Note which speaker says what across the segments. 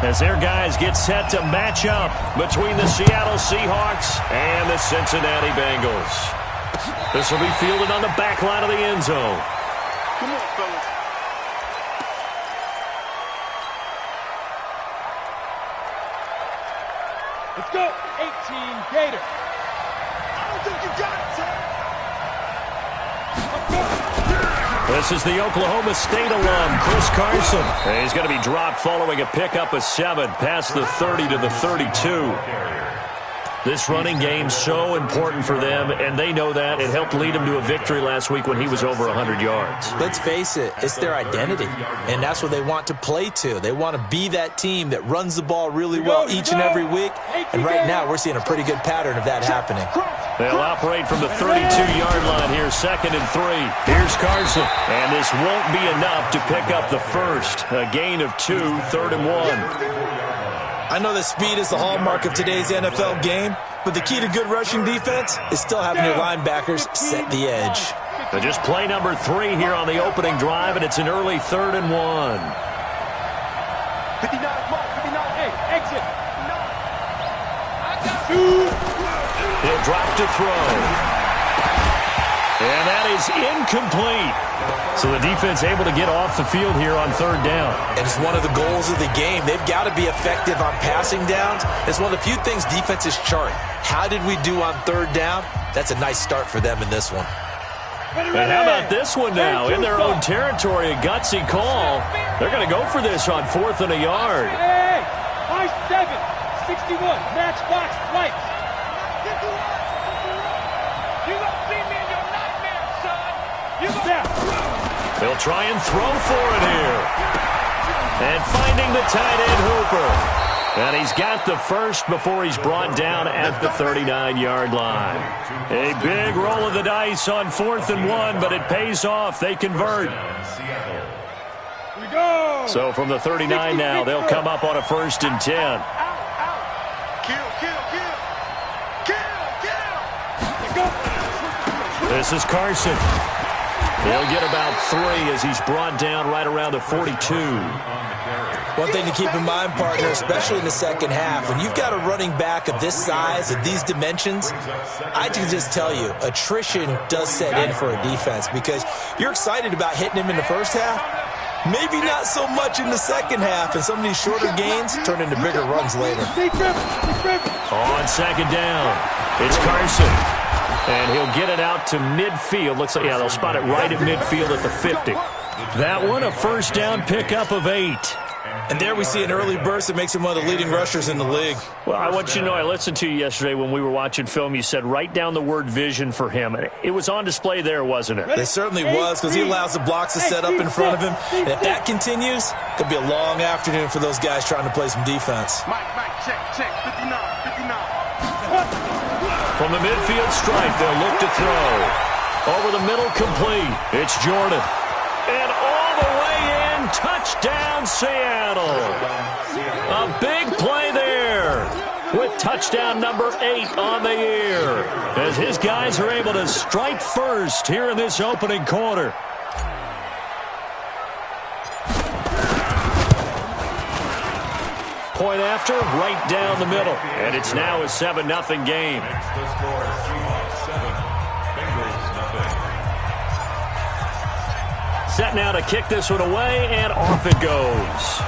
Speaker 1: as their guys get set to match up between the Seattle Seahawks and the Cincinnati Bengals. This will be fielded on the back line of the end zone.
Speaker 2: Come on, fellas.
Speaker 3: Let's go. 18 Gator.
Speaker 2: I don't think you got it, sir.
Speaker 1: This is the Oklahoma State alum, Chris Carson. And he's going to be dropped following a pickup of 7 past the 30 to the 32. This running game so important for them, and they know that. It helped lead them to a victory last week when he was over 100 yards.
Speaker 4: Let's face it, it's their identity, and that's what they want to play to. They want to be that team that runs the ball really well each and every week, and right now we're seeing a pretty good pattern of that happening.
Speaker 1: They'll operate from the 32-yard line here, 2nd and 3. Here's Carson, and this won't be enough to pick up the first. A gain of 2, 3rd and 1.
Speaker 4: I know that speed is the hallmark of today's NFL game, but the key to good rushing defense is still having your linebackers set the edge.
Speaker 1: So just play number 3 here on the opening drive, and it's an early 3rd and 1.
Speaker 3: 59, mark, 59, hey, exit. I got you.
Speaker 1: He'll drop to throw. And that is incomplete. So the defense able to get off the field here on 3rd down.
Speaker 4: And it's one of the goals of the game. They've got to be effective on passing downs. It's one of the few things defenses chart. How did we do on 3rd down? That's a nice start for them in this one.
Speaker 1: And how about this one now? In their own territory, a gutsy call. They're going to go for this on 4th and a yard.
Speaker 3: Hey, I-7, 61, matchbox lights. You gonna see me in your nightmare, son. You gonna...
Speaker 1: They'll try and throw for it here. And finding the tight end Hooper. And he's got the first before he's brought down at the 39-yard line. A big roll of the dice on 4th and 1, but it pays off. They convert.
Speaker 3: We go.
Speaker 1: So from the 39 now, they'll come up on a 1st and 10. This is Carson. He'll get about 3 as he's brought down right around the 42.
Speaker 4: One thing to keep in mind, partner, especially in the second half, when you've got a running back of this size, of these dimensions, I can just tell you, attrition does set in for a defense because you're excited about hitting him in the first half. Maybe not so much in the second half, and some of these shorter gains turn into bigger runs later.
Speaker 1: On 2nd down, it's Carson. And he'll get it out to midfield. Looks like, yeah, they'll spot it right at midfield at the 50. That one, a 1st down pickup of 8.
Speaker 4: And there we see an early burst that makes him one of the leading rushers in the league.
Speaker 1: Well, I want you to know, I listened to you yesterday when we were watching film. You said write down the word vision for him. It was on display there, wasn't it?
Speaker 4: It certainly was, because he allows the blocks to set up in front of him. And if that continues, it could be a long afternoon for those guys trying to play some defense.
Speaker 2: Mike, check, 59.
Speaker 1: From the midfield stripe, they'll look to throw. Over the middle, complete. It's Jordan. And all the way in, touchdown, Seattle. A big play there with touchdown number 8 on the year as his guys are able to strike first here in this opening quarter. Point after, right down the middle. And it's now a 7-0 game. Set now to kick this one away, and off it goes.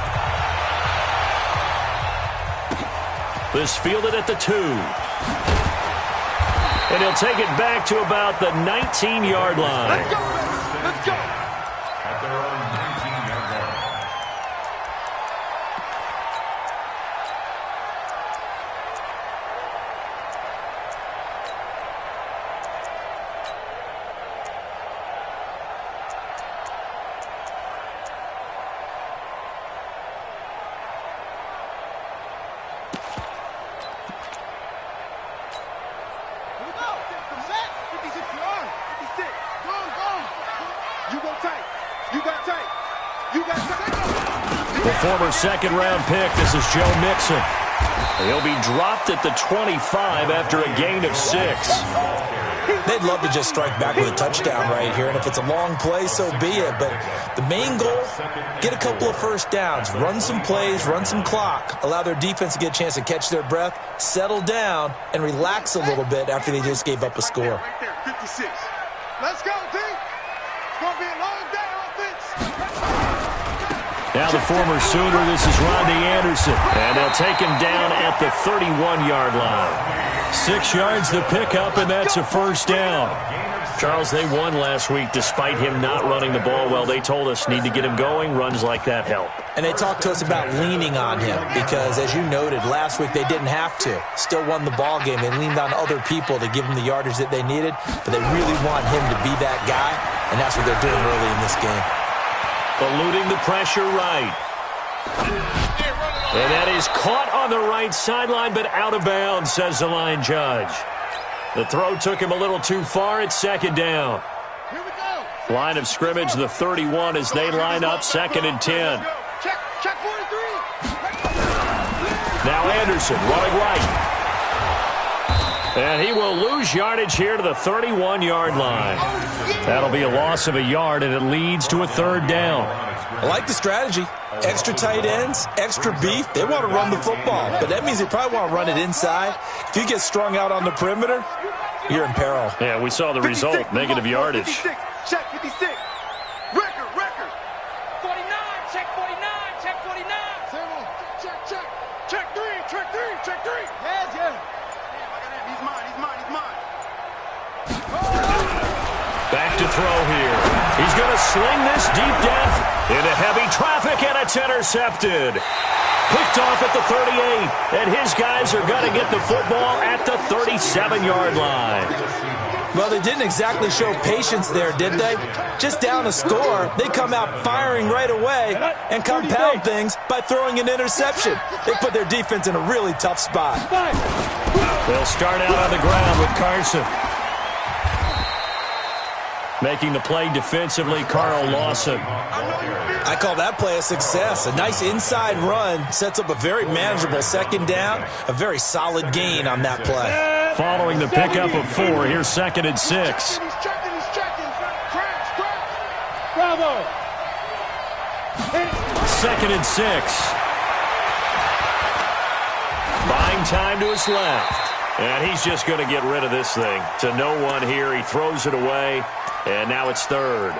Speaker 1: This fielded at the 2. And he'll take it back to about the 19-yard line.
Speaker 2: Let's go. Let's go.
Speaker 5: At their own 19-yard line.
Speaker 1: The former second-round pick, this is Joe Mixon. He'll be dropped at the 25 after a gain of 6.
Speaker 4: They'd love to just strike back with a touchdown right here, and if it's a long play, so be it. But the main goal, get a couple of first downs, run some plays, run some clock, allow their defense to get a chance to catch their breath, settle down, and relax a little bit after they just gave up a score.
Speaker 2: Right there, 56. Let's go, D. It's going to be a long day offense.
Speaker 1: Now the former Sooner, this is Rodney Anderson, and they'll take him down at the 31-yard line. 6 yards to pick up, and that's a first down. Charles, they won last week despite him not running the ball well. They told us need to get him going. Runs like that help.
Speaker 4: And they talked to us about leaning on him because, as you noted, last week they didn't have to. Still won the ball game. They leaned on other people to give them the yardage that they needed, but they really want him to be that guy, and that's what they're doing early in this game.
Speaker 1: Eluding the pressure right. And that is caught on the right sideline, but out of bounds, says the line judge. The throw took him a little too far. It's second down.
Speaker 2: Here we go.
Speaker 1: Line of scrimmage, the 31 as they line up, 2nd and 10.
Speaker 2: Check 43.
Speaker 1: Now Anderson running right. And he will lose yardage here to the 31-yard line. That'll be a loss of a yard, and it leads to a third down.
Speaker 4: I like the strategy. Extra tight ends, extra beef. They want to run the football, but that means they probably want to run it inside. If you get strung out on the perimeter, you're in peril.
Speaker 1: Yeah, we saw the result, negative yardage.
Speaker 2: 56. Check 56. Record.
Speaker 3: 49, check 49, check 49.
Speaker 2: Check 3. Yeah. He's mine.
Speaker 1: Back to throw here. He's going to sling this deep down into heavy traffic, and it's intercepted. Picked off at the 38, and his guys are going to get the football at the 37-yard line.
Speaker 4: Well, they didn't exactly show patience there, did they? Just down a score, they come out firing right away and compound things by throwing an interception. They put their defense in a really tough spot.
Speaker 1: They'll start out on the ground with Carson. Making the play defensively, Carl Lawson.
Speaker 4: I call that play a success. A nice inside run sets up a very manageable second down, a very solid gain on that play.
Speaker 1: Following the pickup of 4, here's 2nd and 6.
Speaker 2: He's checking. Crash.
Speaker 3: Bravo.
Speaker 1: 2nd and 6. Buying time to his left. And he's just going to get rid of this thing. To no one here. He throws it away. And now it's 3rd.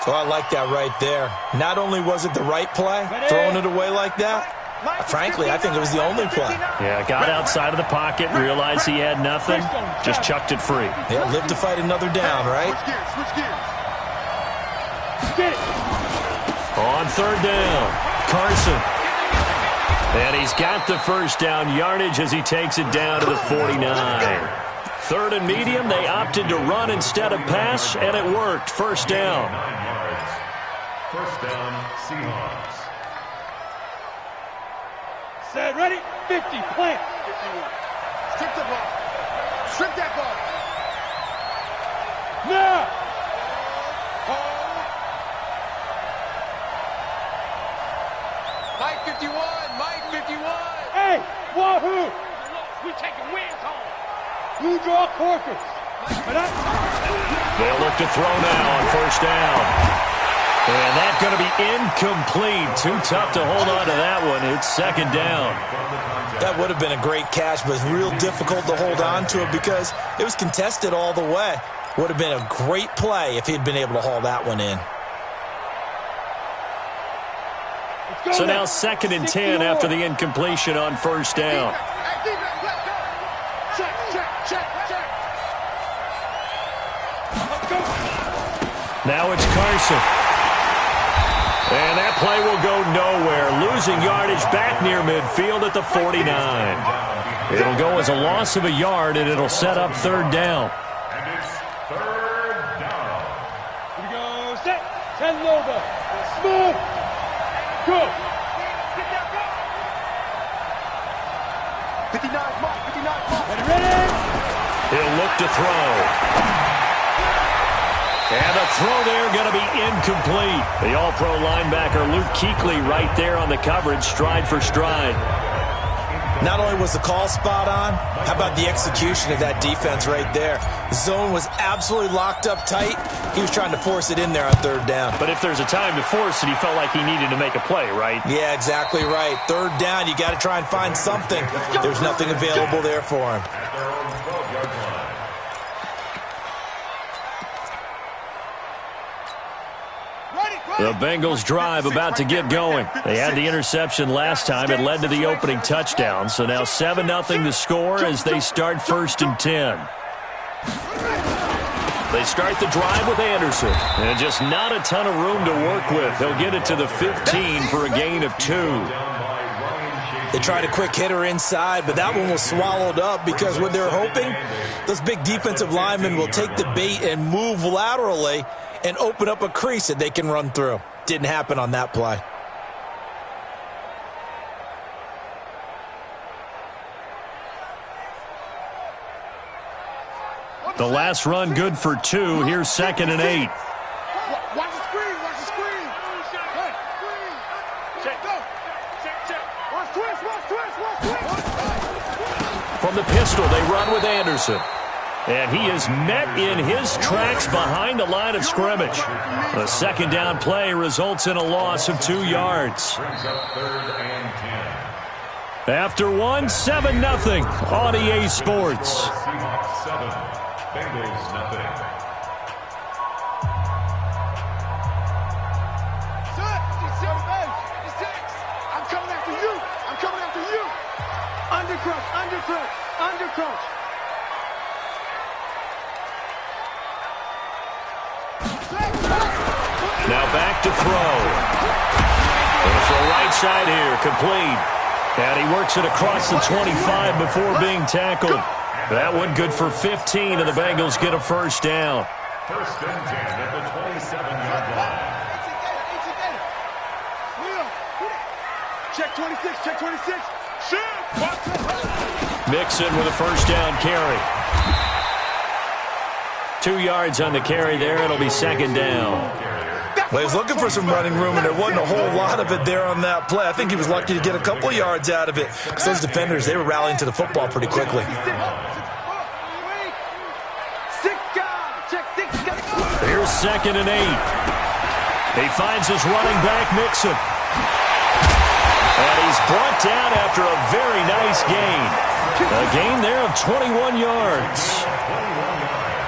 Speaker 4: Oh, I like that right there. Not only was it the right play, throwing it away like that, frankly, I think it was the only play.
Speaker 1: Yeah, got outside of the pocket, realized he had nothing, just chucked it free.
Speaker 4: Yeah, live to fight another down, right?
Speaker 2: Switch gears.
Speaker 3: Get it.
Speaker 1: On 3rd down, Carson. And he's got the first down yardage as he takes it down to the 49. 3rd and medium, they opted to run instead of pass, and it worked. First down.
Speaker 5: 9 yards. First down, Seahawks.
Speaker 3: Set, ready, 50, plant.
Speaker 2: 51. Strip the ball. Strip that ball.
Speaker 3: Now.
Speaker 2: Mike 51.
Speaker 3: Hey, wahoo. We taking wins home. You draw courses.
Speaker 1: They'll look to throw now on first down. And that's going to be incomplete. Too tough to hold on to that one. It's 2nd down.
Speaker 4: That would have been a great catch, but it's real difficult to hold on to it because it was contested all the way. Would have been a great play if he'd been able to haul that one in.
Speaker 1: So now 2nd and 10 after the incompletion on first down.
Speaker 2: Check.
Speaker 1: Now it's Carson. And that play will go nowhere. Losing yardage back near midfield at the 49. It'll go as a loss of a yard, and it'll set up 3rd down.
Speaker 5: And it's 3rd down.
Speaker 3: Here we go, set, 10 over, smooth, good.
Speaker 2: 59 mark.
Speaker 3: Ready?
Speaker 1: He'll look to throw. And the throw there going to be incomplete. The all-pro linebacker Luke Kuechly right there on the coverage, stride for stride.
Speaker 4: Not only was the call spot on, how about the execution of that defense right there? The zone was absolutely locked up tight. He was trying to force it in there on third down.
Speaker 1: But if there's a time to force it, he felt like he needed to make a play, right?
Speaker 4: Yeah, exactly right. Third down, you got to try and find something. There's nothing available there for him.
Speaker 1: The Bengals drive about to get going. They had the interception last time. It led to the opening touchdown. So now 7-0 to score as they start 1st and 10. They start the drive with Anderson. And just not a ton of room to work with. He'll get it to the 15 for a gain of 2.
Speaker 4: They tried a quick hitter inside, but that one was swallowed up because what they're hoping, those big defensive linemen will take the bait and move laterally and open up a crease that they can run through. Didn't happen on that play.
Speaker 1: The last run good for 2. Here's 2nd and 8.
Speaker 2: Watch the screen. Watch the screen. Hey, screen. Check. Go. Check. Watch twist.
Speaker 1: From the pistol, they run with Anderson. And he is met in his tracks behind the line of scrimmage. The 2nd down play results in a loss of 2 yards. After 1, 7-0 on EA Sports.
Speaker 5: Bengals nothing.
Speaker 2: I'm coming after you. Undercrush.
Speaker 1: Now back to throw. Going to throw right side here, complete. And he works it across the 25 before being tackled. That one good for 15, and the Bengals get a 1st down.
Speaker 5: 1st and 10 at the 27-yard line.
Speaker 2: Check 26.
Speaker 1: Mixon with a 1st down carry. 2 yards on the carry there. It'll be 2nd down.
Speaker 4: Well, he was looking for some running room, and there wasn't a whole lot of it there on that play. I think he was lucky to get a couple of yards out of it because those defenders, they were rallying to the football pretty quickly.
Speaker 1: Here's 2nd and 8. He finds his running back, Mixon. And he's brought down after a very nice gain. A gain there of 21 yards.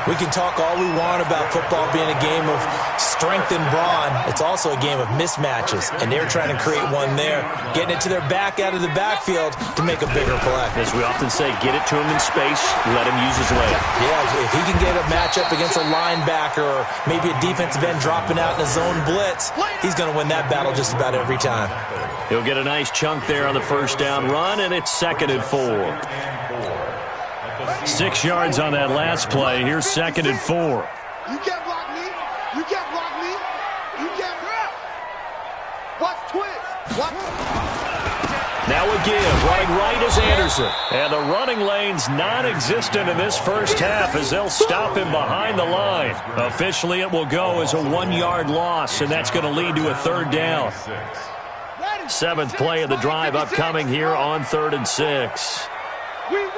Speaker 4: We can talk all we want about football being a game of strength and brawn. It's also a game of mismatches, and they're trying to create one there, getting it to their back out of the backfield to make a bigger play.
Speaker 1: As we often say, get it to him in space, let him use his leg.
Speaker 4: Yeah, if he can get a matchup against a linebacker or maybe a defensive end dropping out in a zone blitz, he's going to win that battle just about every time.
Speaker 1: He'll get a nice chunk there on the 1st down run, and it's 2nd and 4. 6 yards on that last play. Here's 2nd and 4.
Speaker 2: You can't block me. You can't block. Watch twist.
Speaker 1: Now a give. Running right is Anderson. And the running lane's non-existent in this 1st half as they'll stop him behind the line. Officially, it will go as a 1-yard loss, and that's going to lead to a 3rd down. 7th play of the drive upcoming here on 3rd and 6.
Speaker 2: We want it.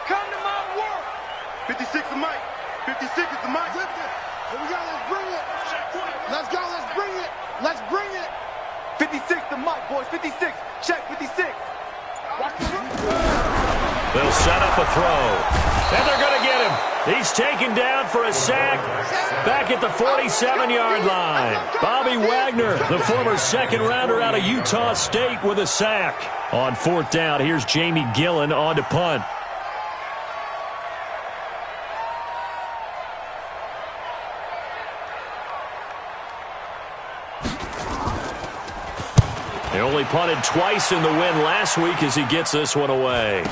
Speaker 2: Come to my work. 56 is Mike. 56 is the Mike. Here we go. Let's bring it. Let's go. Let's bring it. 56 the Mike, boys. 56. Check 56.
Speaker 1: They'll set up a throw. And they're going to get him. He's taken down for a sack back at the 47-yard line. Bobby Wagner, the former 2nd rounder out of Utah State, with a sack. On 4th down, here's Jamie Gillen on to punt. They only punted twice in the win last week as he gets this one away.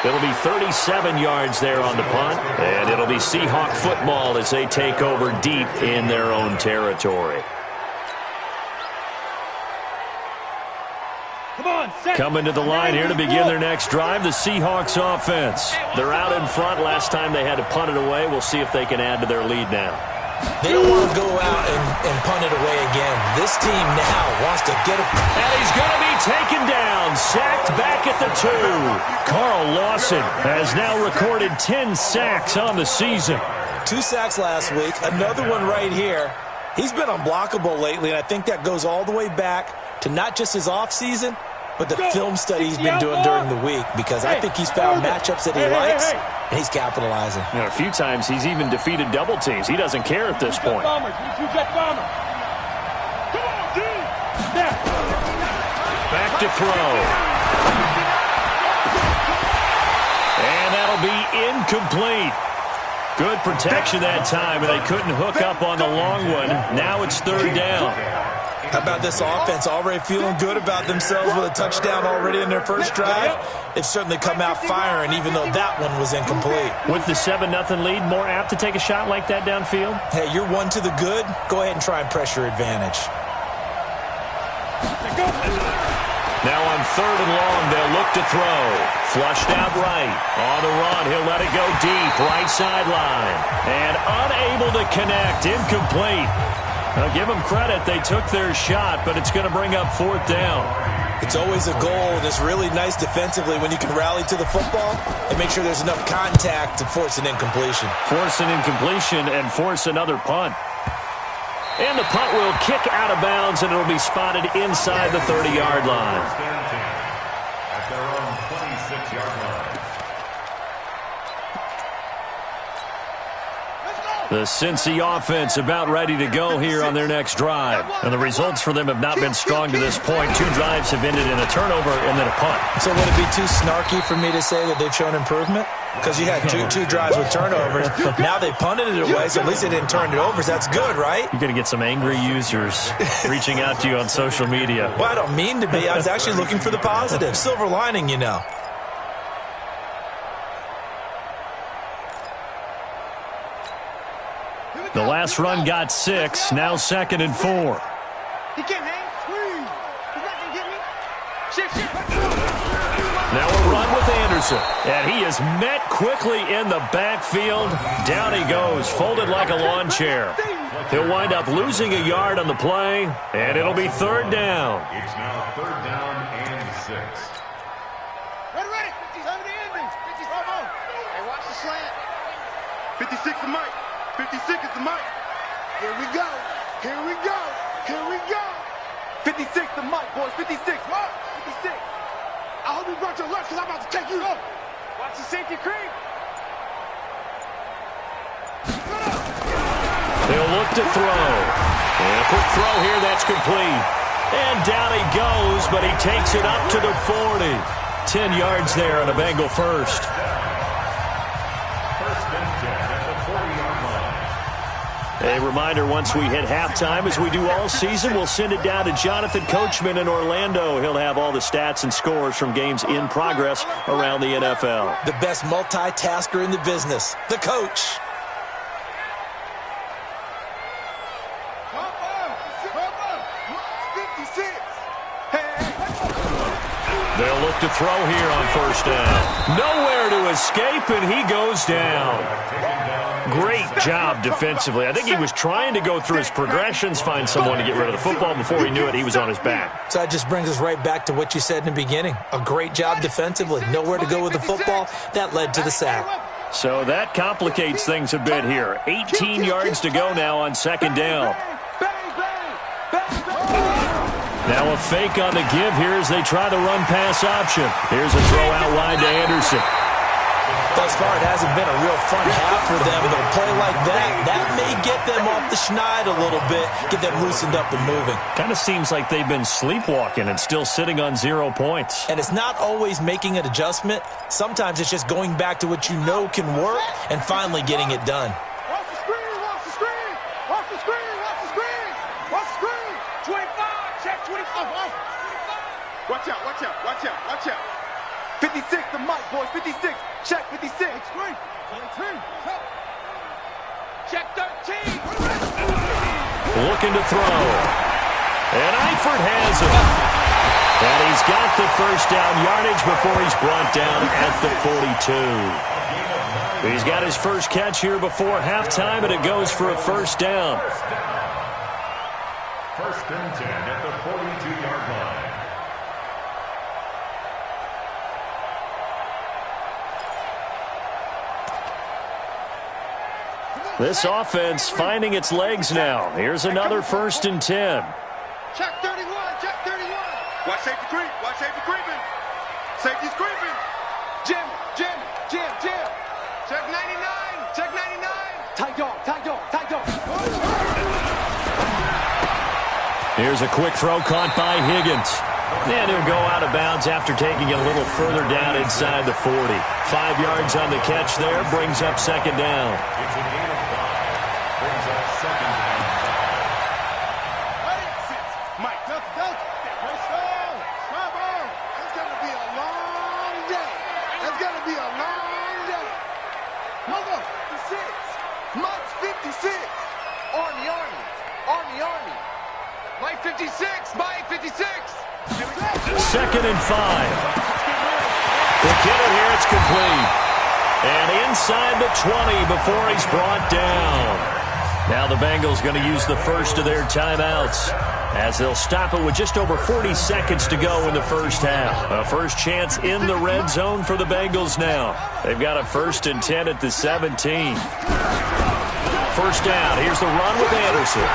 Speaker 1: It'll be 37 yards there on the punt, and it'll be Seahawk football as they take over deep in their own territory. Coming to the line here to begin their next drive, the Seahawks offense. They're out in front. Last time they had to punt it away. We'll see if they can add to their lead now.
Speaker 4: They don't want to go out and punt it away again. This team now wants to get it.
Speaker 1: And he's going to be taken down, sacked back at the 2. Carl Lawson has now recorded 10 sacks on the season.
Speaker 4: 2 sacks last week, another one right here. He's been unblockable lately, and I think that goes all the way back to not just his offseason, but the film study he's been doing during the week, because I think he's found matchups that he likes, and he's capitalizing.
Speaker 1: You know, a few times he's even defeated double teams. He doesn't care at this point. Back to throw. And that'll be incomplete. Good protection that time, and they couldn't hook up on the long one. Now it's 3rd down.
Speaker 4: How about this offense already feeling good about themselves with a touchdown already in their first drive? They've certainly come out firing, even though that one was incomplete.
Speaker 1: With the 7-0 lead, more apt to take a shot like that downfield?
Speaker 4: Hey, you're 1 to the good. Go ahead and try and pressure advantage.
Speaker 1: Now on 3rd and long, they'll look to throw. Flushed out right. On the run, he'll let it go deep. Right sideline. And unable to connect. Incomplete. Now, give them credit. They took their shot, but it's going to bring up 4th down.
Speaker 4: It's always a goal, and it's really nice defensively when you can rally to the football and make sure there's enough contact to force an incompletion.
Speaker 1: Force an incompletion and force another punt. And the punt will kick out of bounds, and it'll be spotted inside the 30-yard line.
Speaker 5: At their own 26-yard line.
Speaker 1: The Cincy offense about ready to go here on their next drive. And the results for them have not been strong to this point. 2 drives have ended in a turnover and then a punt.
Speaker 4: So would it be too snarky for me to say that they've shown improvement? Because you had two drives with turnovers. Now they punted it away, so at least they didn't turn it over. So that's good, right?
Speaker 1: You're going to get some angry users reaching out to you on social media.
Speaker 4: Well, I don't mean to be. I was actually looking for the positive. Silver lining, you know.
Speaker 1: The last run got 6. Now 2nd and 4.
Speaker 2: He can't hang. Please. He's not going to get me. Shift.
Speaker 1: Now a run with Anderson. And he is met quickly in the backfield. Down he goes, folded like a lawn chair. He'll wind up losing a yard on the play, and it'll be 3rd down.
Speaker 5: It's now 3rd down and 6.
Speaker 2: Ready. 50's over the ending. 50's come on. Hey, watch the slant. 56 to Mike. 56 is the Mike. Here we go. 56 to Mike, boys. 56. Mark. 56. I hope you brought your lunch because I'm about to take you up. Watch the safety creep.
Speaker 1: They'll look to throw. And a quick throw here that's complete. And down he goes, but he takes it up to the 40. 10 yards there on a Bengal first. A reminder, once we hit halftime, as we do all season, we'll send it down to Jonathan Coachman in Orlando. He'll have all the stats and scores from games in progress around the NFL.
Speaker 4: The best multitasker in the business, the coach.
Speaker 1: They'll look to throw here on 1st down. Nowhere to escape, and he goes down. Great job defensively. I think he was trying to go through his progressions, find someone to get rid of the football. Before he knew it, he was on his back.
Speaker 4: So that just brings us right back to what you said in the beginning. A great job defensively. Nowhere to go with the football. That led to the sack.
Speaker 1: So that complicates things a bit here. 18 yards to go now on 2nd down. Now a fake on the give here as they try the run-pass option. Here's a throw out wide to Anderson.
Speaker 4: Thus far, it hasn't been a real fun half for them. They'll play like that may get them off the schneid a little bit, get them loosened up and moving.
Speaker 1: Kind of seems like they've been sleepwalking and still sitting on 0 points.
Speaker 4: And it's not always making an adjustment. Sometimes it's just going back to what you know can work and finally getting it done.
Speaker 2: Watch the screen. Watch the screen. Watch the screen. Watch the screen. Watch the screen. 25. Check 25. Watch out. Watch out. Watch out. Watch out. 56 to Mike, boys. 56. Check 56. Screen. 23. Check 13.
Speaker 1: Looking to throw. And Eifert has it. And he's got the 1st down yardage before he's brought down at the 42. He's got his first catch here before halftime, and it goes for a first down.
Speaker 5: First and 10 at the 42-yard line.
Speaker 1: This offense finding its legs now. Here's another first and 10.
Speaker 2: Check 31, check 31. Watch safety creep, watch safety creeping. Safety's creeping. Jim. Check 99, check 99.
Speaker 3: Tight dog.
Speaker 1: Here's a quick throw caught by Higgins. And he'll go out of bounds after taking it a little further down inside the 40. 5 yards on the catch there, brings up second down.
Speaker 5: It's a gain of 5. Brings up second down 5.
Speaker 2: Mike, don't. It's going to be a long day. It's going to be a long day. Hold on. 56. Mike's 56. Army. Mike 56. Mike 56.
Speaker 1: Second and 5. The kidder here, it's complete. And inside the 20 before he's brought down. Now the Bengals going to use the first of their timeouts as they'll stop it with just over 40 seconds to go in the first half. A first chance in the red zone for the Bengals now. They've got a first and 10 at the 17. First down. Here's the run with Anderson.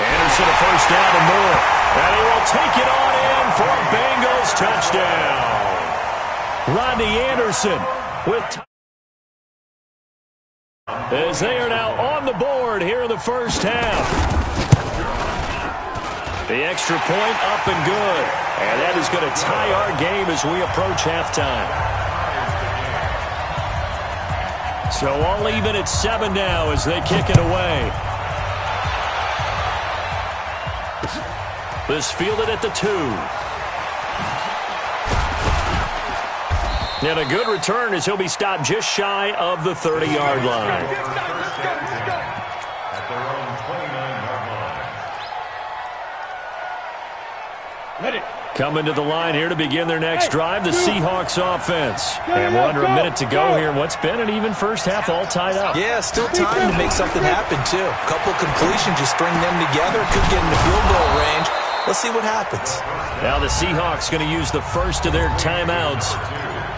Speaker 1: Anderson a first down and more. And he will take it on in for a Bengals touchdown. Rodney Anderson with as they are now on the board here in the first half. The extra point up and good. And that is going to tie our game as we approach halftime. So all even at 7 now as they kick it away. This fielded at the 2. And a good return as he'll be stopped just shy of the 30-yard line.
Speaker 5: At their own 29-yard line.
Speaker 3: Ready.
Speaker 1: Coming to the line here to begin their next drive, the Seahawks offense. And we're under a minute to go here. What's been an even first half all tied up.
Speaker 4: Yeah, still time to make something happen, too. A couple completions, just string them together. Could get into field goal range. Let's see what happens.
Speaker 1: Now the Seahawks going to use the first of their timeouts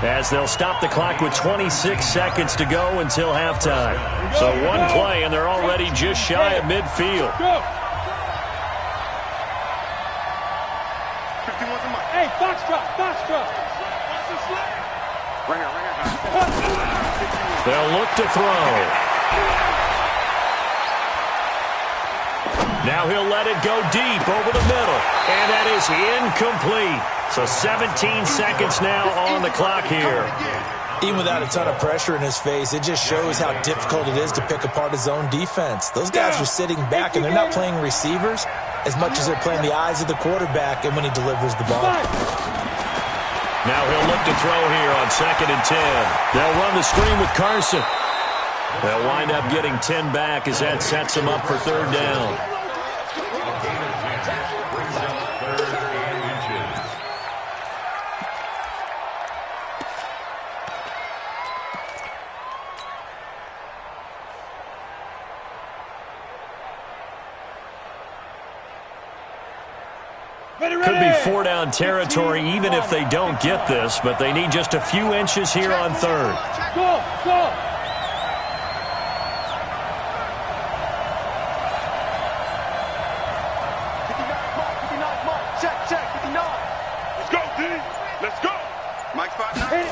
Speaker 1: as they'll stop the clock with 26 seconds to go until halftime. So one play, and they're already just shy of midfield.
Speaker 3: Hey, Foxtrot.
Speaker 2: Right here.
Speaker 1: They'll look to throw. Now he'll let it go deep over the middle. And that is incomplete. So 17 seconds now on the clock here.
Speaker 4: Even without a ton of pressure in his face, it just shows how difficult it is to pick apart his own defense. Those guys are sitting back, and they're not playing receivers as much as they're playing the eyes of the quarterback and when he delivers the ball.
Speaker 1: Now he'll look to throw here on second and 10. They'll run the screen with Carson. They'll wind up getting 10 back as that sets them up for third down.
Speaker 5: Brings up third and inches.
Speaker 1: Could be 4-down territory even if they don't get this, but they need just a few inches here on third.
Speaker 3: Go.
Speaker 2: 59, check, 59. Let's go, D. Let's go. Mike's 5'9".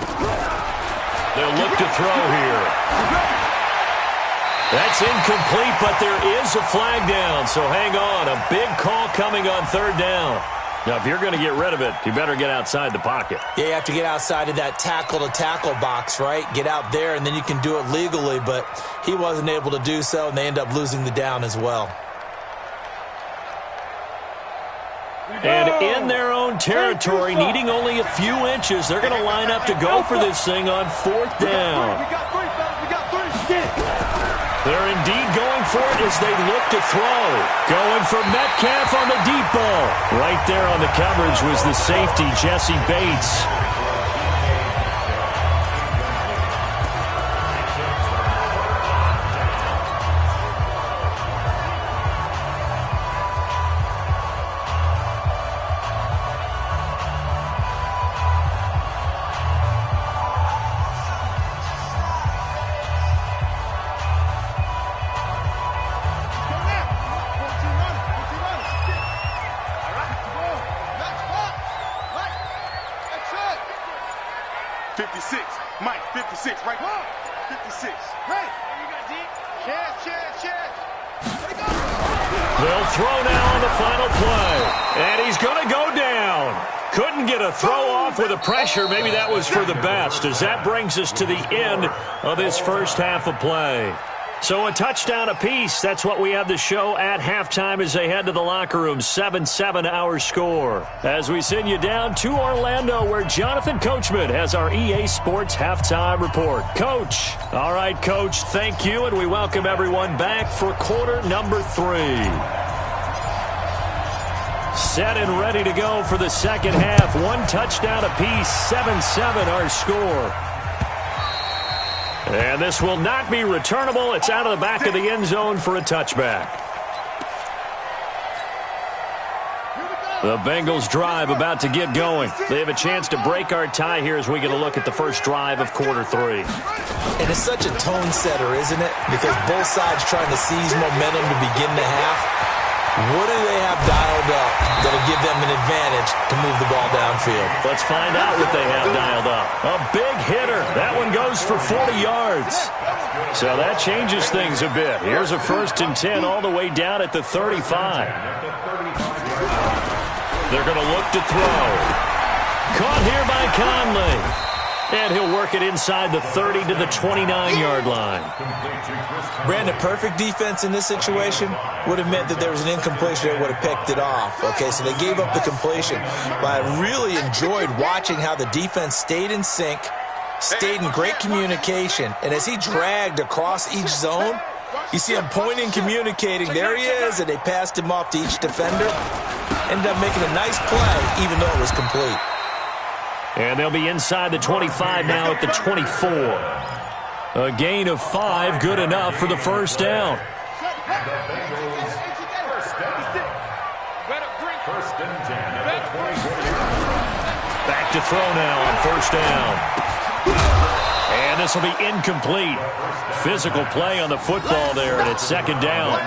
Speaker 1: They'll look to throw here. That's incomplete, but there is a flag down, so hang on. A big call coming on third down. Now, if you're going to get rid of it, you better get outside the pocket.
Speaker 4: Yeah, you have to get outside of that tackle-to-tackle box, right? Get out there, and then you can do it legally, but he wasn't able to do so, and they end up losing the down as well.
Speaker 1: And in their own territory, needing only a few inches, they're going to line up to go for this thing on fourth down.
Speaker 2: We got 3, fellas. We got 3. Get it.
Speaker 1: They're indeed going for it as they look to throw. Going for Metcalf on the deep ball. Right there on the coverage was the safety, Jesse Bates.
Speaker 2: 56. Mike, 56, right? 56. Hey! You got deep. Chance.
Speaker 1: They'll throw now on the final play. And he's going to go down. Couldn't get a throw off with the pressure. Maybe that was for the best, as that brings us to the end of this first half of play. So a touchdown apiece. That's what we have to show at halftime as they head to the locker room. 7-7 our score. As we send you down to Orlando, where Jonathan Coachman has our EA Sports halftime report. Coach. All right, Coach, thank you, and we welcome everyone back for quarter number 3. Set and ready to go for the second half. One touchdown apiece. 7-7 our score. And this will not be returnable. It's out of the back of the end zone for a touchback. The Bengals drive about to get going. They have a chance to break our tie here as we get a look at the first drive of quarter 3.
Speaker 4: And it's such a tone setter, isn't it? Because both sides trying to seize momentum to begin the half. What do they have dialed up that'll give them an advantage to move the ball downfield?
Speaker 1: Let's find out what they have dialed up. A big hitter. That one goes for 40 yards. So that changes things a bit. Here's a 1st and 10 all the way down at the 35. They're going to look to throw. Caught here by Conley. And he'll work it inside the 30 to the 29-yard line.
Speaker 4: Brandon, perfect defense in this situation would have meant that there was an incompletion that would have picked it off. Okay, so they gave up the completion. But I really enjoyed watching how the defense stayed in sync, stayed in great communication. And as he dragged across each zone, you see him pointing, communicating. There he is, and they passed him off to each defender. Ended up making a nice play, even though it was complete.
Speaker 1: And they'll be inside the 25 now at the 24. A gain of 5, good enough for the first down. Back to throw now on first down. And this will be incomplete. Physical play on the football there, and it's second down.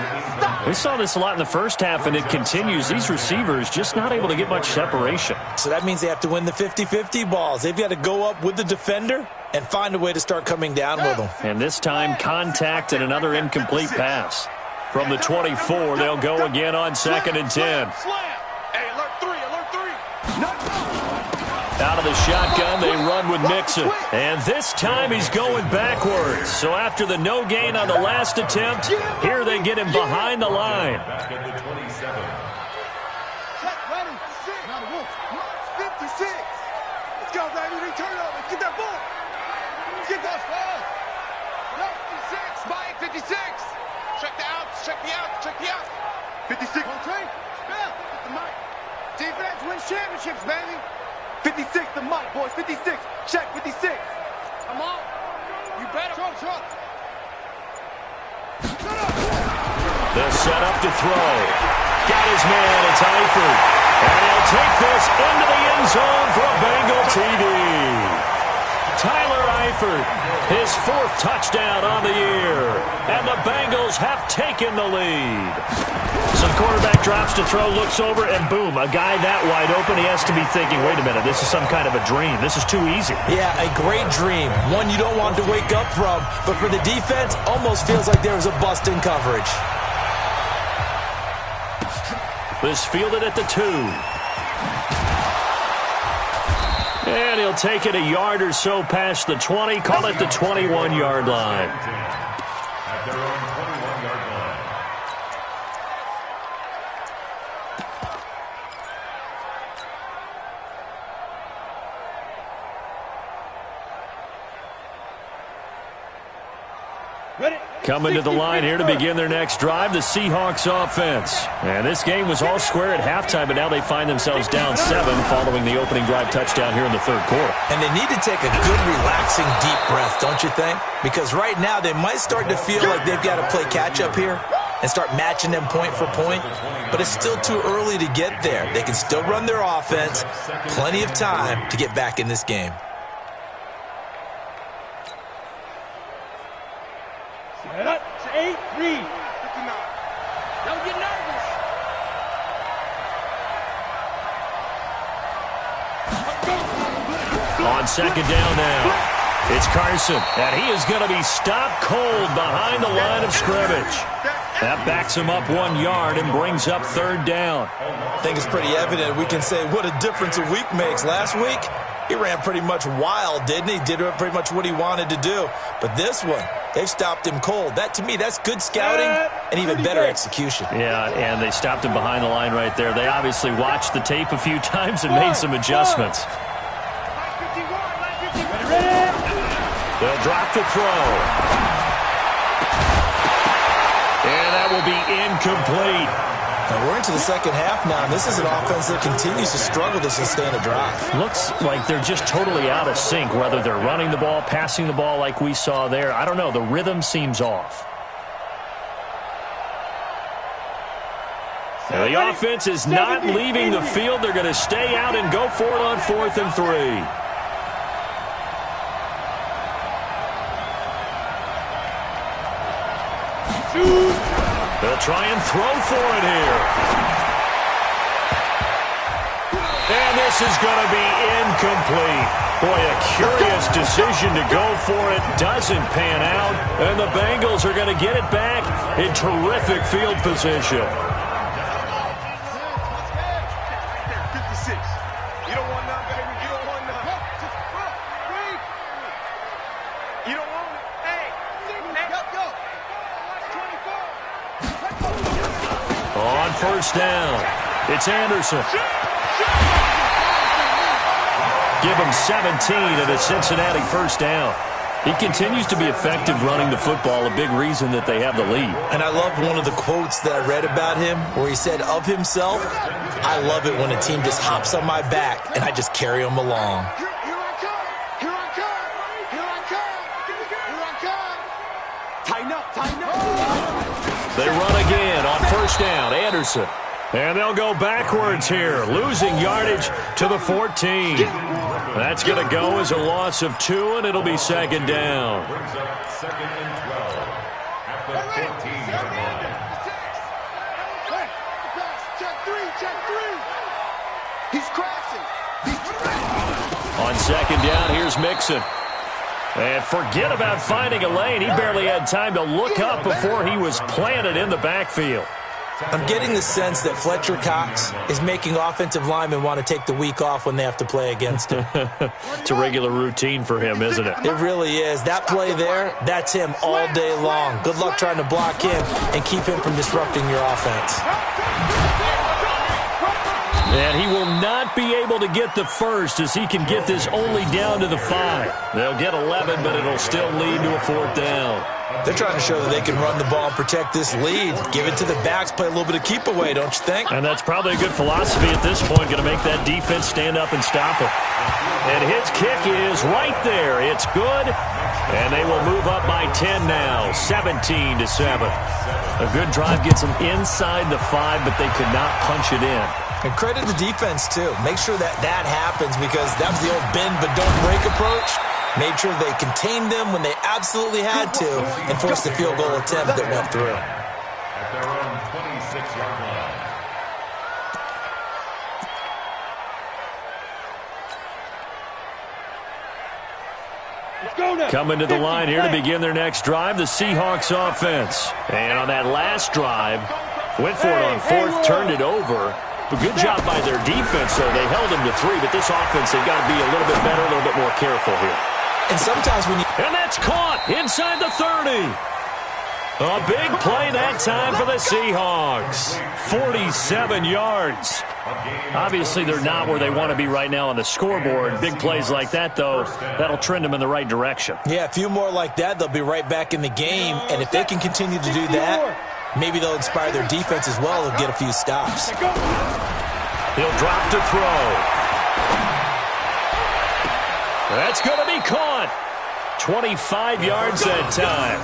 Speaker 1: We saw this a lot in the first half, and it continues. These receivers just not able to get much separation.
Speaker 4: So that means they have to win the 50-50 balls. They've got to go up with the defender and find a way to start coming down with them.
Speaker 1: And this time, contact and another incomplete pass. From the 24, they'll go again on 2nd and 10.
Speaker 2: Hey, alert 3.
Speaker 1: Out of the shotgun, they run with Mixon. And this time he's going backwards. So after the no gain on the last attempt, here they get him behind the line.
Speaker 2: 56. Let's go, baby. Return over. Get that ball. Get that ball. 56. Mike, 56. Check the outs. Check the outs. Check the outs. 56. On train. Spell. Get the mic. Defense wins championships, baby. 56, the mic, boys. 56. Check 56. Come on. You better. Shut up.
Speaker 1: They'll set up to throw. Got his man. It's Eifert. And he'll take this into the end zone for a Bengal TD. Tyler Eifert, his 4th touchdown on the year. And the Bengals have taken the lead. So the quarterback drops to throw, looks over, and boom, a guy that wide open, he has to be thinking, wait a minute, this is some kind of a dream. This is too easy.
Speaker 4: Yeah, a great dream. One you don't want to wake up from. But for the defense, almost feels like there was a bust in coverage.
Speaker 1: This fielded at the 2. And he'll take it a yard or so past the 20, call it the 21-yard line.
Speaker 5: At their own 21-yard line.
Speaker 1: Coming to the line here to begin their next drive, the Seahawks offense. And this game was all square at halftime, but now they find themselves down 7 following the opening drive touchdown here in the 3rd quarter.
Speaker 4: And they need to take a good, relaxing, deep breath, don't you think? Because right now they might start to feel like they've got to play catch-up here and start matching them point for point. But it's still too early to get there. They can still run their offense. Plenty of time to get back in this game.
Speaker 3: It's 8-3. Don't get nervous.
Speaker 1: On second down now. It's Carson, and he is going to be stopped cold behind the line of scrimmage. That backs him up 1 yard and brings up third down.
Speaker 4: I think it's pretty evident. We can say what a difference a week makes. Last week, he ran pretty much wild, didn't he? Did pretty much what he wanted to do. But this one, they've stopped him cold. That, to me, that's good scouting and even better execution.
Speaker 1: Yeah, and they stopped him behind the line right there. They obviously watched the tape a few times and made some adjustments. They'll drop the throw. And that will be incomplete.
Speaker 4: Now we're into the second half now, and this is an offense that continues to struggle to sustain a drive.
Speaker 1: Looks like they're just totally out of sync, whether they're running the ball, passing the ball like we saw there. I don't know. The rhythm seems off. Now, the offense is not leaving the field. They're going to stay out and go for it on 4th and 3. They'll try and throw for it here. And this is going to be incomplete. Boy, a curious decision to go for it. Doesn't pan out. And the Bengals are going to get it back in terrific field position.
Speaker 2: 56. You don't want none, baby. You don't want none. You don't want it. Hey, go.
Speaker 1: On first down, it's Anderson. Give him 17 at a Cincinnati first down. He continues to be effective running the football, a big reason that they have the lead.
Speaker 4: And I love one of the quotes that I read about him where he said of himself, I love it when a team just hops on my back and I just carry them along.
Speaker 2: Here I come. Tighten up.
Speaker 1: They run again on first down. Anderson. And they'll go backwards here, losing yardage to the 14. That's going to go as a loss of 2, and it'll be second down.
Speaker 5: Brings up 2nd and 12 at the 14-yard line.
Speaker 2: Check three. He's crashing.
Speaker 1: On second down, here's Mixon. And forget about finding a lane. He barely had time to look up before he was planted in the backfield.
Speaker 4: I'm getting the sense that Fletcher Cox is making offensive linemen want to take the week off when they have to play against him.
Speaker 1: It's a regular routine for him, isn't it?
Speaker 4: It really is. That play there, that's him all day long. Good luck trying to block him and keep him from disrupting your offense.
Speaker 1: And he will not be able to get the first as he can get this only down to the 5. They'll get 11, but it'll still lead to a 4th down.
Speaker 4: They're trying to show that they can run the ball and protect this lead. Give it to the backs, play a little bit of keep away, don't you think?
Speaker 1: And that's probably a good philosophy at this point, going to make that defense stand up and stop him. And his kick is right there. It's good, and they will move up by 10 now, 17-7. A good drive gets them inside the 5, but they could not punch it in.
Speaker 4: And credit the defense, too. Make sure that happens because that was the old bend but don't break approach. Made sure they contained them when they absolutely had to and forced the field goal attempt that went through.
Speaker 5: At their own 26-yard line.
Speaker 1: Coming to the line here to begin their next drive, the Seahawks offense. And on that last drive, went for it on 4th, turned it over. But good job by their defense, though. They held them to 3, but this offense, they've got to be a little bit better, a little bit more careful here.
Speaker 4: And sometimes when you...
Speaker 1: And that's caught inside the 30. A big play that time for the Seahawks. 47 yards. Obviously, they're not where they want to be right now on the scoreboard. Big plays like that, though, that'll trend them in the right direction.
Speaker 4: Yeah, a few more like that, they'll be right back in the game. And if they can continue to do that, maybe they'll inspire their defense as well and get a few stops.
Speaker 1: He'll drop to throw. That's going to be caught. 25 yards that time.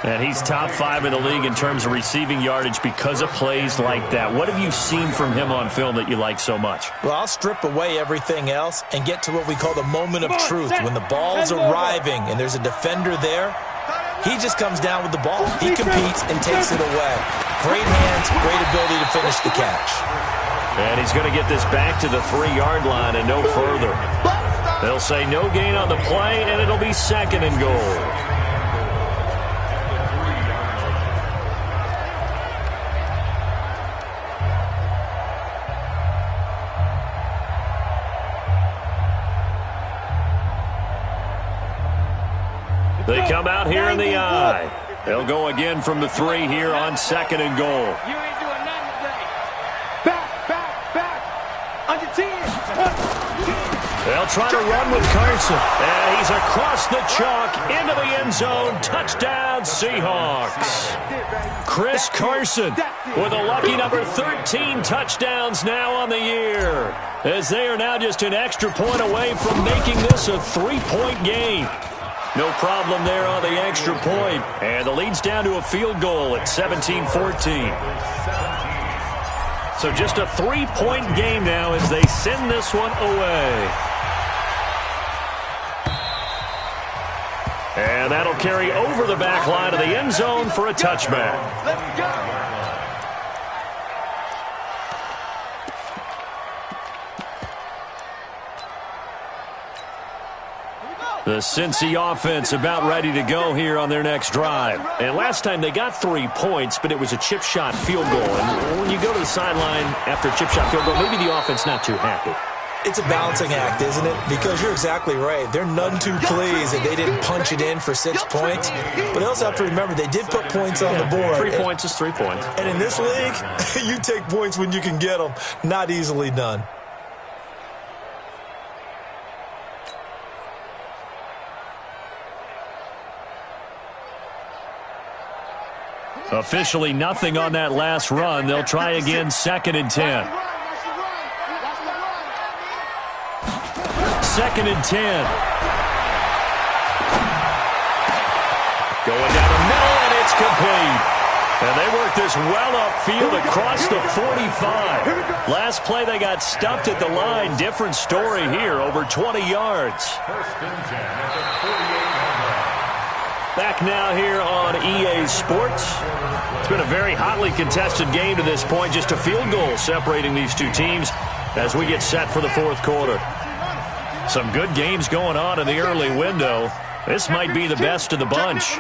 Speaker 1: And he's top 5 in the league in terms of receiving yardage because of plays like that. What have you seen from him on film that you like so much?
Speaker 4: Well, I'll strip away everything else and get to what we call the moment of truth. When the ball's arriving and there's a defender there, he just comes down with the ball. He competes and takes it away. Great hands, great ability to finish the catch.
Speaker 1: And he's going to get this back to the 3-yard line and no further. They'll say no gain on the play, and it'll be 2nd and goal. They come out here in the I. They'll go again from the 3 here on 2nd and goal.
Speaker 3: You ain't doing nothing today. Back. Under 10.
Speaker 1: They'll try to run with Carson. And he's across the chalk into the end zone. Touchdown, Seahawks. Chris Carson with a lucky number 13 touchdowns now on the year, as they are now just an extra point away from making this a 3-point game. No problem there on the extra point. And the lead's down to a field goal at 17-14. So just a 3-point game now as they send this one away. And that'll carry over the back line of the end zone for a touchback.
Speaker 3: Let's go.
Speaker 1: The Cincy offense about ready to go here on their next drive. And last time they got 3 points, but it was a chip shot field goal. And when you go to the sideline after a chip shot field goal, maybe the offense not too happy.
Speaker 4: It's a balancing act, isn't it? Because you're exactly right. They're none too pleased that they didn't punch it in for 6 points. But they also have to remember they did put points on the board.
Speaker 1: 3 points is 3 points.
Speaker 4: And in this league, you take points when you can get them. Not easily done.
Speaker 1: Officially nothing on that last run. They'll try again, 2nd and 10. 2nd and 10. Going down the middle, and it's complete. And they work this well upfield across the 45. Last play, they got stuffed at the line. Different story here, over 20 yards. Back now here on EA Sports. It's been a very hotly contested game to this point. Just a field goal separating these two teams as we get set for the 4th quarter. Some good games going on in the early window. This might be the best of the bunch.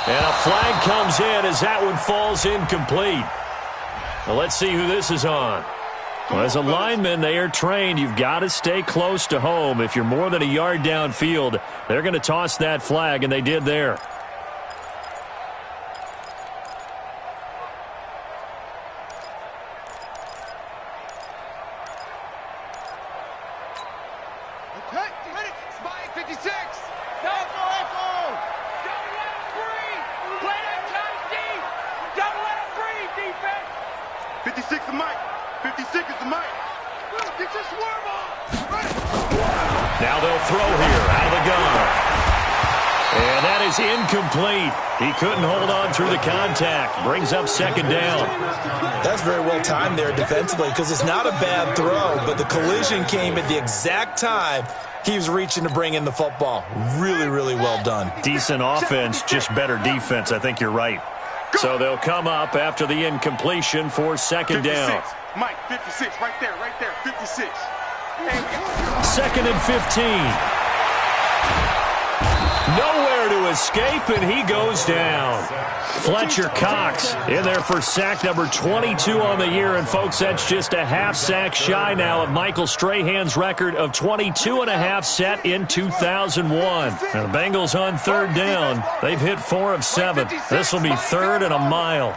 Speaker 1: And a flag comes in as that one falls incomplete. Well, let's see who this is on. Well, as a lineman, they are trained. You've got to stay close to home. If you're more than a yard downfield, they're going to toss that flag, and they did there. Now they'll throw here out of the gun. And that is incomplete. He couldn't hold on through the contact. Brings up 2nd down.
Speaker 4: That's very well timed there defensively because it's not a bad throw, but the collision came at the exact time he was reaching to bring in the football. Really, really well done.
Speaker 1: Decent offense, just better defense. I think you're right. So they'll come up after the incompletion for 2nd down.
Speaker 2: Mike, 56, right there, 56.
Speaker 1: 2nd and 15. Nowhere to escape, and he goes down. Fletcher Cox in there for sack number 22 on the year. And, folks, that's just a half sack shy now of Michael Strahan's record of 22.5 set in 2001. And the Bengals on 3rd down. They've hit 4 of 7. This will be 3rd and a mile.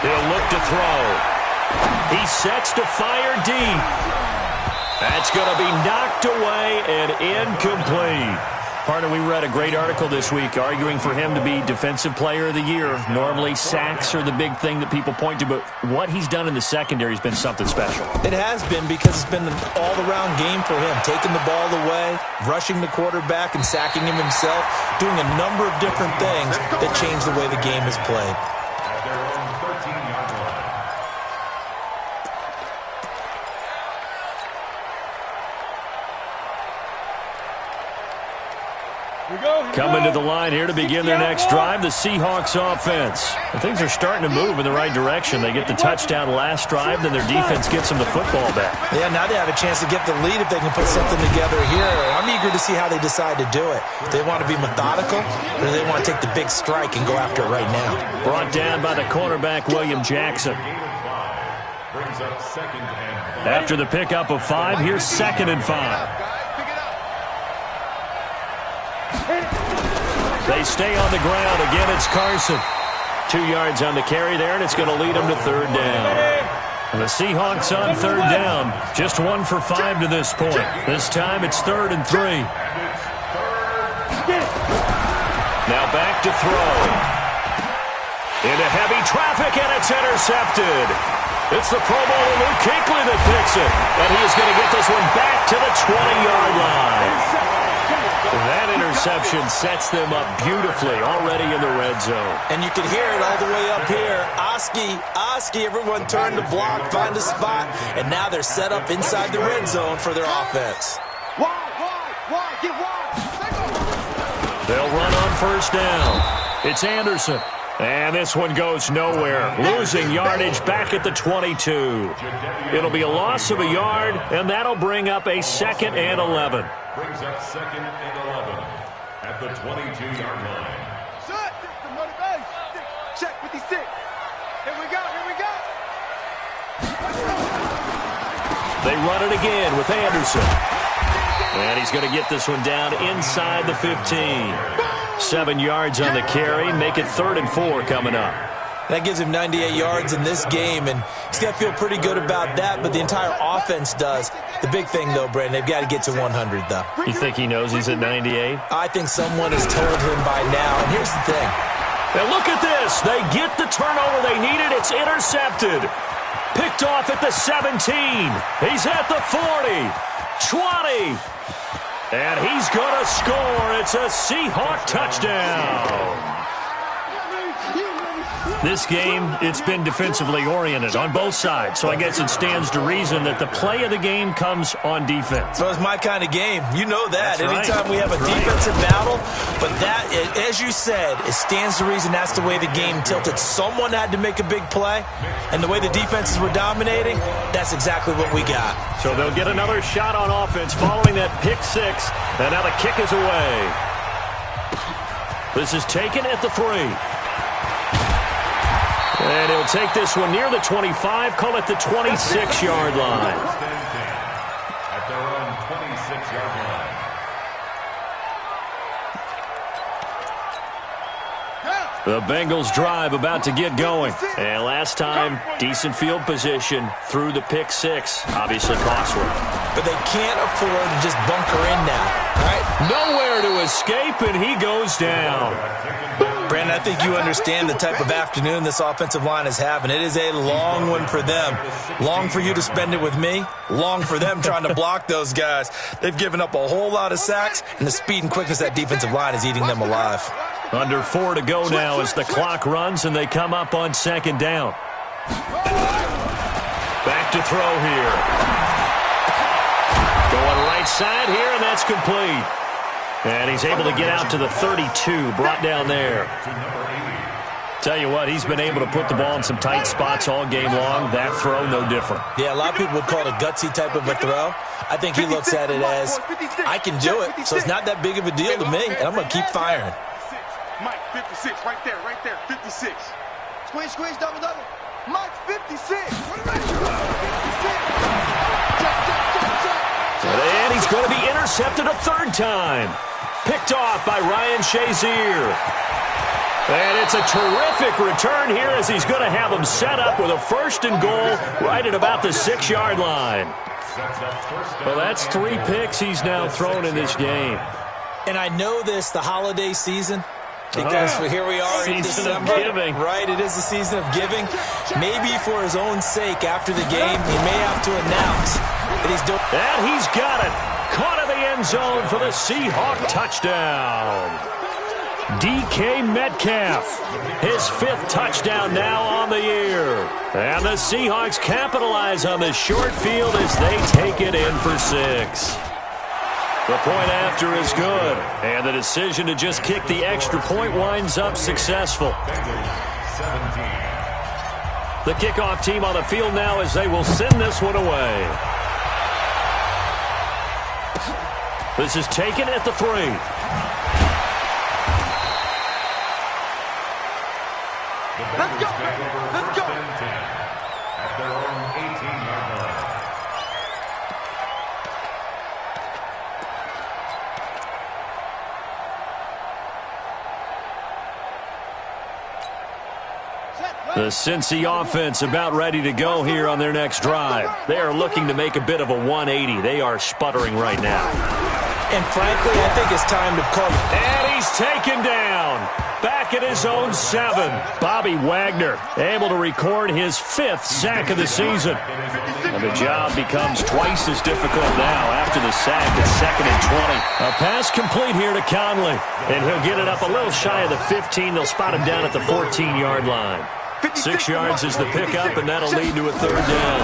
Speaker 1: He'll look to throw. He sets to fire deep. That's going to be knocked away and incomplete. Partner, we read a great article this week arguing for him to be Defensive Player of the Year. Normally, sacks are the big thing that people point to, but what he's done in the secondary has been something special.
Speaker 4: It has been because it's been an all-around game for him, taking the ball away, rushing the quarterback, and sacking him himself, doing a number of different things that change the way the game is played.
Speaker 1: Coming to the line here to begin their next drive, the Seahawks offense. And things are starting to move in the right direction. They get the touchdown last drive, then their defense gets them the football back.
Speaker 4: Yeah, now they have a chance to get the lead if they can put something together here. I'm eager to see how they decide to do it. Do they want to be methodical, or do they want to take the big strike and go after it right now?
Speaker 1: Brought down by the cornerback, William Jackson. After the pickup of 5, here's 2nd and 5. They stay on the ground. Again, it's Carson. 2 yards on the carry there, and it's going to lead them to 3rd down. And the Seahawks on 3rd down. Just 1 for 5 to this point. This time it's 3rd and 3. Now back to throw. Into heavy traffic, and it's intercepted. It's the Pro Bowler Luke Kuechly that picks it. And he is going to get this one back to the 20-yard line. That interception sets them up beautifully already in the red zone.
Speaker 4: And you can hear it all the way up here. Oski, everyone turned to block, find a spot, and now they're set up inside the red zone for their offense.
Speaker 2: Wide, get wide.
Speaker 1: They'll run on 1st down. It's Anderson. And this one goes nowhere. Losing yardage back at the 22. It'll be a loss of a yard, and that'll bring up a 2nd and 11.
Speaker 5: Brings up 2nd and 11 at the 22-yard line.
Speaker 2: Check 56. Here we go.
Speaker 1: They run it again with Anderson. And he's going to get this one down inside the 15. 7 yards on the carry. Make it 3rd and 4 coming up.
Speaker 4: That gives him 98 yards in this game, and he's got to feel pretty good about that, but the entire offense does. The big thing, though, Brandon, they've got to get to 100, though.
Speaker 1: You think he knows he's at 98?
Speaker 4: I think someone has told him by now, and here's the thing.
Speaker 1: Now look at this. They get the turnover they needed. It's intercepted. Picked off at the 17. He's at the 40. 20. And he's going to score. It's a Seahawk touchdown. This game, it's been defensively oriented on both sides, so I guess it stands to reason that the play of the game comes on defense.
Speaker 4: So it's my kind of game. You know that.
Speaker 1: That's
Speaker 4: Anytime
Speaker 1: right.
Speaker 4: we have a defensive battle, but that, as you said, it stands to reason that's the way the game tilted. Someone had to make a big play, and the way the defenses were dominating, that's exactly what we got.
Speaker 1: So they'll get another shot on offense following that pick 6, and now the kick is away. This is taken at the 3. And he'll take this one near the 25, call it the 26-yard line.
Speaker 5: At their own 26-yard line.
Speaker 1: The Bengals drive about to get going. And last time, decent field position through the pick 6. Obviously costly.
Speaker 4: But they can't afford to just bunker in now, right?
Speaker 1: Nowhere to escape, and he goes down.
Speaker 4: Brandon, I think you understand the type of afternoon this offensive line is having. It is a long one for them. Long for you to spend it with me. Long for them trying to block those guys. They've given up a whole lot of sacks, and the speed and quickness of that defensive line is eating them alive.
Speaker 1: Under 4 to go now as the clock runs, and they come up on 2nd down. Back to throw here. Going right side here, and that's complete. And he's able to get out to the 32, brought down there. Tell you what, he's been able to put the ball in some tight spots all game long. That throw, no different.
Speaker 4: Yeah, a lot of people would call it a gutsy type of a throw. I think he looks at it as, I can do it, so it's not that big of a deal to me, and I'm going to keep firing.
Speaker 2: Mike, 56, right there, 56. Squeeze, double. Mike, 56.
Speaker 1: And he's going to be intercepted a 3rd time. Picked off by Ryan Shazier. And it's a terrific return here as he's going to have him set up with a 1st and goal right at about the 6-yard line. Well, that's 3 picks he's now thrown in this game.
Speaker 4: And I know this, the holiday season, because here we are in December, right? It is the season of giving. Maybe for his own sake, after the game, he may have to announce that he's doing.
Speaker 1: And he's got it. Caught in the end zone for the Seahawk touchdown. DK Metcalf, his 5th touchdown now on the year. And the Seahawks capitalize on the short field as they take it in for 6. The point after is good, and the decision to just kick the extra point winds up successful. The kickoff team on the field now as they will send this one away. This is taken at the 3.
Speaker 2: Let's go. Let's go.
Speaker 5: At their own 18-yard line.
Speaker 1: The Cincy offense about ready to go here on their next drive. They are looking to make a bit of a 180. They are sputtering right now.
Speaker 4: And frankly, I think it's time to call it.
Speaker 1: And he's taken down. Back at his own 7. Bobby Wagner able to record his 5th sack of the season. And the job becomes twice as difficult now after the sack at 2nd and 20. A pass complete here to Conley. And he'll get it up a little shy of the 15. They'll spot him down at the 14-yard line. 6 yards is the pickup, and that'll lead to a 3rd down.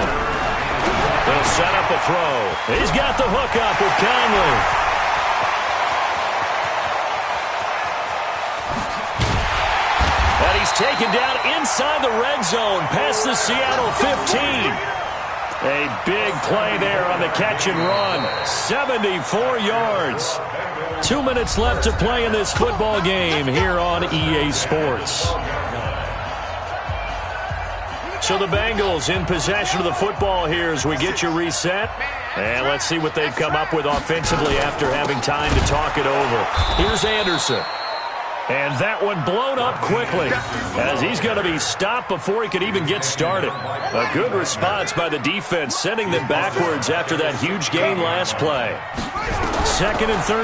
Speaker 1: They'll set up a throw. He's got the hook up with Conley. And he's taken down inside the red zone past the Seattle 15. A big play there on the catch and run. 74 yards. 2 minutes left to play in this football game here on EA Sports. So the Bengals in possession of the football here as we get you reset. And let's see what they've come up with offensively after having time to talk it over. Here's Anderson. And that one blown up quickly as he's going to be stopped before he could even get started. A good response by the defense, sending them backwards after that huge gain last play. 2nd and 13.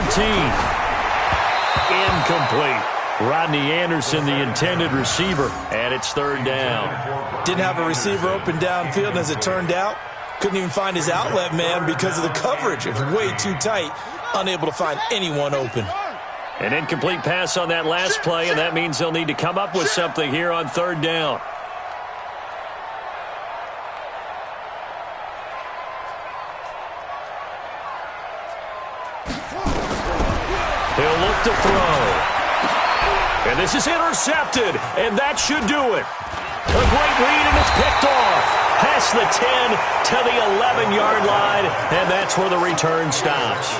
Speaker 1: Incomplete. Rodney Anderson, the intended receiver, and it's 3rd down.
Speaker 4: Didn't have a receiver open downfield, and as it turned out, couldn't even find his outlet man because of the coverage. It was way too tight, unable to find anyone open.
Speaker 1: An incomplete pass on that last play, and that means they'll need to come up with something here on 3rd down. He'll look to throw. And this is intercepted, and that should do it. A great read, and it's picked off. Past the 10 to the 11-yard line, and that's where the return stops.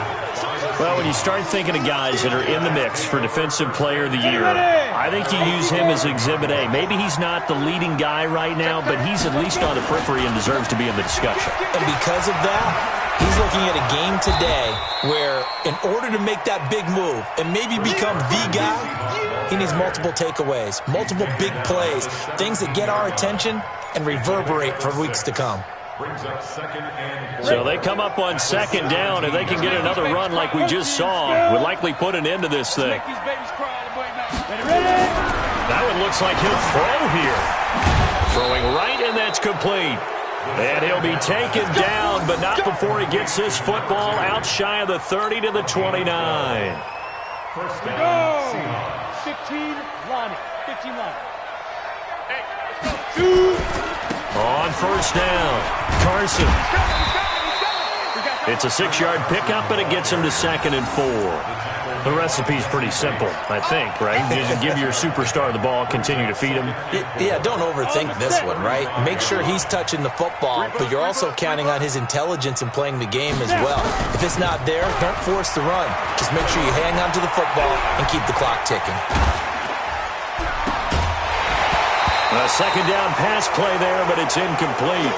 Speaker 1: Well, when you start thinking of guys that are in the mix for Defensive Player of the Year, I think you use him as Exhibit A. Maybe he's not the leading guy right now, but he's at least on the periphery and deserves to be in the discussion.
Speaker 4: And because of that, he's looking at a game today where in order to make that big move and maybe become the guy, he needs multiple takeaways, multiple big plays, things that get our attention and reverberate for weeks to come.
Speaker 1: So they come up on 2nd down, and they can get another run like we just saw. Would likely put an end to this thing. That one looks like he'll throw here. Throwing right, and that's complete. And he'll be taken down, but not before he gets this football out shy of the 30 to the 29.
Speaker 5: First down,
Speaker 3: 15 Lonnie. 15 Lonnie. Hey, let's go. 2.
Speaker 1: On 1st down, Carson. It's a 6-yard pickup, and it gets him to 2nd and 4. The recipe's pretty simple, I think, right? Just give your superstar the ball, continue to feed him.
Speaker 4: Yeah, don't overthink this one, right? Make sure he's touching the football, but you're also counting on his intelligence in playing the game as well. If it's not there, don't force the run. Just make sure you hang on to the football and keep the clock ticking.
Speaker 1: A 2nd down pass play there, but it's incomplete.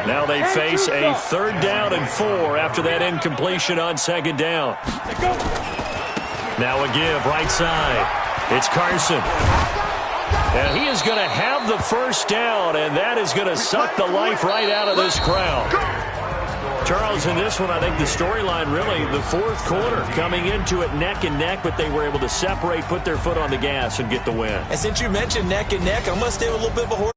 Speaker 1: Now they face a 3rd down and 4 after that incompletion on 2nd down. Now a give right side. It's Carson. And he is going to have the 1st down, and that is going to suck the life right out of this crowd. Charles, in this one, I think the storyline really, the 4th quarter, coming into it neck and neck, but they were able to separate, put their foot on the gas, and get the win.
Speaker 4: And since you mentioned neck and neck, I'm going to stay with a little bit of a horse.